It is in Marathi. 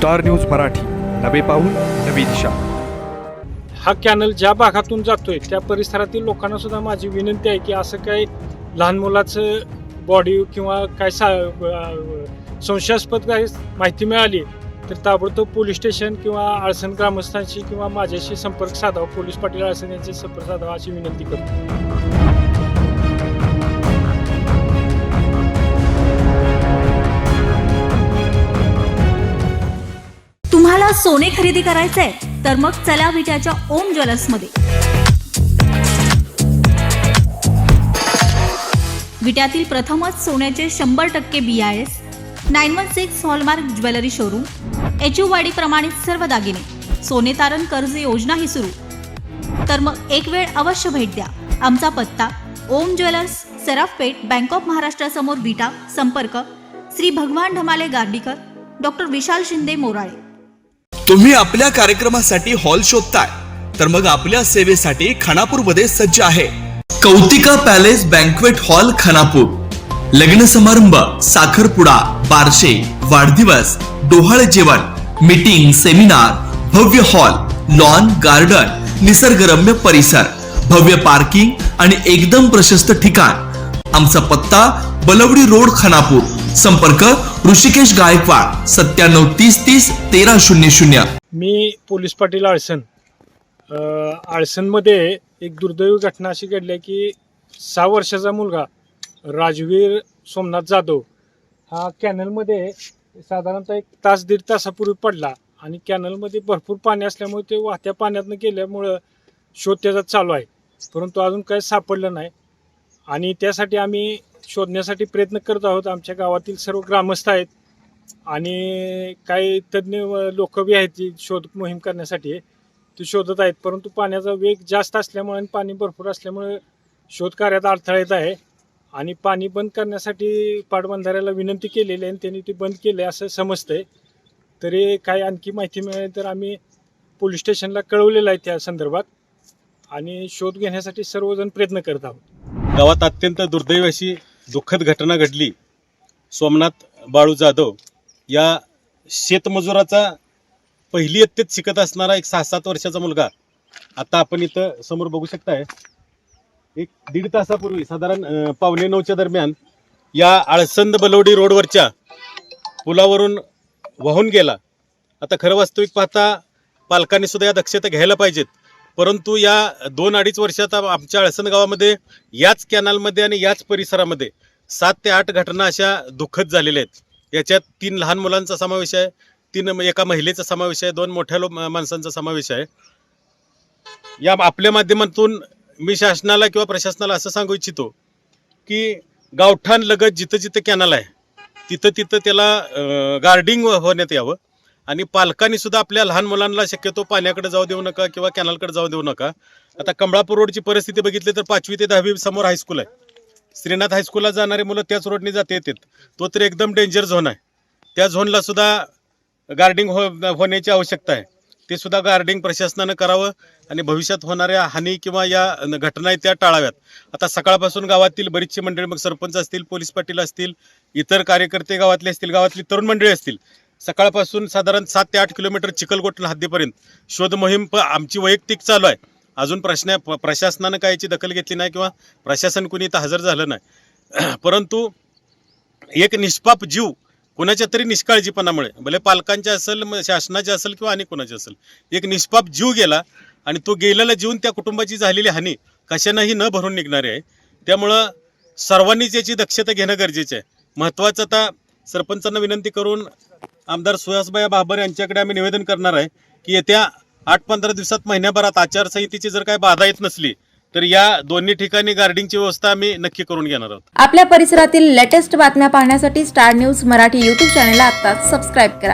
स्टार न्यूज मराठी, नवे पाऊल नवी दिशा. हा कॅनल ज्या भागातून जातोय त्या परिसरातील लोकांना सुद्धा माझी विनंती आहे की असं काही लहान मुलाचं बॉडी किंवा काय संशयास्पद काही माहिती मिळाली तर ताबडतोब पोलीस स्टेशन किंवा आळसण ग्रामस्थांशी किंवा माझ्याशी संपर्क साधावा, पोलीस पाटील आळसण यांची संपर्क साधावा अशी विनंती करतो. तुम्हाला सोने खरेदी करायचंय तर मग चला विट्याच्या ओम ज्वेलर्स मध्ये. विट्यातील प्रथमच सोन्याचे 100% BIS 916 hallmark jewellery showroom, HUID प्रमाणित सर्व दागिने, सोने तारण कर्ज योजनाही सुरू. तर मग एक वेळ अवश्य भेट द्या. आमचा पत्ता ओम ज्वेलर्स, सराफपेठ, बँक ऑफ महाराष्ट्र समोर विटा. संपर्क श्री भगवान ढमाले गार्डीकर, डॉक्टर विशाल शिंदे मोराळे. तुम्ही आपल्या कार्यक्रमासाठी हॉल शोधताय तर मग आपल्या सेवेसाठी खानापूरमध्ये सज्ज आहे कौतिका पॅलेस बँक्वेट हॉल खानापूर. लग्न समारंभ, साखरपुडा, बारशे, वाढदिवस, डोहाळे जेवण, मीटिंग, सेमिनार, भव्य हॉल, लॉन, गार्डन, निसर्गरम्य परिसर, भव्य पार्किंग आणि एकदम प्रशस्त ठिकाण. आमचा पत्ता बलवडी रोड खानापूर. संपर्क ऋषिकेश गायकवाड 9730 1300. मी पोलीस पाटील आळसण. आळसणमध्ये एक दुर्दैवी घटना अशी घडली आहे की 6 वर्षाचा मुलगा राजवीर सोमनाथ जाधव हा कॅनलमध्ये साधारणतः 1 तास 1.5 तासापूर्वी पडला आणि कॅनलमध्ये भरपूर पाणी असल्यामुळे ते वाहत्या पाण्यातनं गेल्यामुळं शोध त्याचा चालू आहे, परंतु अजून काही सापडलं नाही आणि त्यासाठी आम्ही शोधण्यासाठी प्रयत्न करत आहोत. आमच्या गावातील सर्व ग्रामस्थ आहेत आणि काही तज्ज्ञ लोक बी आहेत जी शोध मोहीम करण्यासाठी ते शोधत आहेत, परंतु पाण्याचा वेग जास्त असल्यामुळे आणि पाणी भरपूर असल्यामुळे शोध कार्यात अडथळा येत आहे आणि पाणी बंद करण्यासाठी पाटबंधाऱ्याला विनंती केलेली आहे आणि त्यांनी ते बंद केले असं समजतंय. तरी काही आणखी माहिती मिळाली तर आम्ही पोलीस स्टेशनला कळवलेलं आहे त्या संदर्भात आणि शोध घेण्यासाठी सर्वजण प्रयत्न करत आहोत. गावात अत्यंत दुर्दैवी अशी दुःखद घटना घडली. सोमनाथ बाळू जाधव या शेतमजुराचा पहिली इयत्तेत शिकत असणारा एक 6-7 वर्षाचा मुलगा आता आपण इथं समोर बघू शकताय. 1-1.5 तासापूर्वी साधारण 8:45च्या दरम्यान या आळसंद बलवडी रोडवरच्या पुलावरून वाहून गेला. आता खरं वास्तविक पाहता पालकांनी सुद्धा या दक्षता घ्यायला पाहिजेत, परंतु या 2-2.5 वर्षात आमच्या आळसंद गावामध्ये याच कॅनलमध्ये आणि याच परिसरामध्ये 7 ते 8 घटना अशा दुःखद झालेल्या आहेत. याच्यात 3 लहान मुलांचा समावेश आहे, 3 एका महिलेचा समावेश आहे, 2 मोठ्या माणसांचा समावेश आहे. या आपल्या माध्यमातून मी शासनाला किंवा प्रशासनाला असं सांगू इच्छितो की गावठाण लगत जिथं जिथं कॅनल आहे तिथं त्याला गार्डिंग होण्यात यावं आणि पालकांनी सुद्धा आपल्या लहान मुलांना शक्यतो पाण्याकडे जाऊ देऊ नका किंवा कॅनलकडे जाऊ देऊ नका. आता कमळापूर रोडची परिस्थिती बघितली तर 5वी ते 10वी समोर हायस्कूल आहे. श्रीनाथ हायस्कूलला जाणारे मुलं त्याच रोडने जाते येतात. तो तर एकदम डेंजर झोन आहे. त्या झोनला सुद्धा गार्डिंग होण्याची आवश्यकता आहे. ते सुद्धा गार्डिंग प्रशासनानं करावं आणि भविष्यात होणाऱ्या हानी किंवा या घटना त्या टाळाव्यात. आता सकाळपासून गावातील बरीचशी मंडळी, मग सरपंच असतील, पोलीस पाटील असतील, इतर कार्यकर्ते गावातले असतील, गावातली तरुण मंडळी असतील, सकाळपासून साधारण 7 ते 8 किलोमीटर चिखलकोट हद्दीपर्यंत शोध मोहीम आमची वैयक्तिक चालू आहे. अजून प्रशासनानं काय याची दखल घेतली नाही किंवा प्रशासन कुणी इथं हजर झालं नाही, परंतु एक निष्पाप जीव कोणाच्या तरी निष्काळजीपणामुळे, भले पालकांच्या असेल, शासनाचे असेल किंवा आणि कोणाचे असेल, एक निष्पाप जीव गेला आणि तो गेलेला जीवन त्या कुटुंबाची झालेली हानी कशानंही न भरून निघणारी आहे. त्यामुळं सर्वांनीच याची दक्षता घेणं गरजेचं आहे. महत्त्वाचं आता सरपंचांना विनंती करून आमदार सुहासभाई बाबर यांच्याकडे आम्ही निवेदन करणार आहे की येत्या 8-15 दिवसात, महिन्याभरात आचारसंहितेची जर काही बाधा येत नसली तर या दोन्ही ठिकाणी गार्डिंगची व्यवस्था आम्ही नक्की करून घेणार आहोत. आपल्या परिसरातील लेटेस्ट बातम्या पाहण्यासाठी स्टार न्यूज मराठी YouTube चॅनलला आत्ताच सबस्क्राईब करा.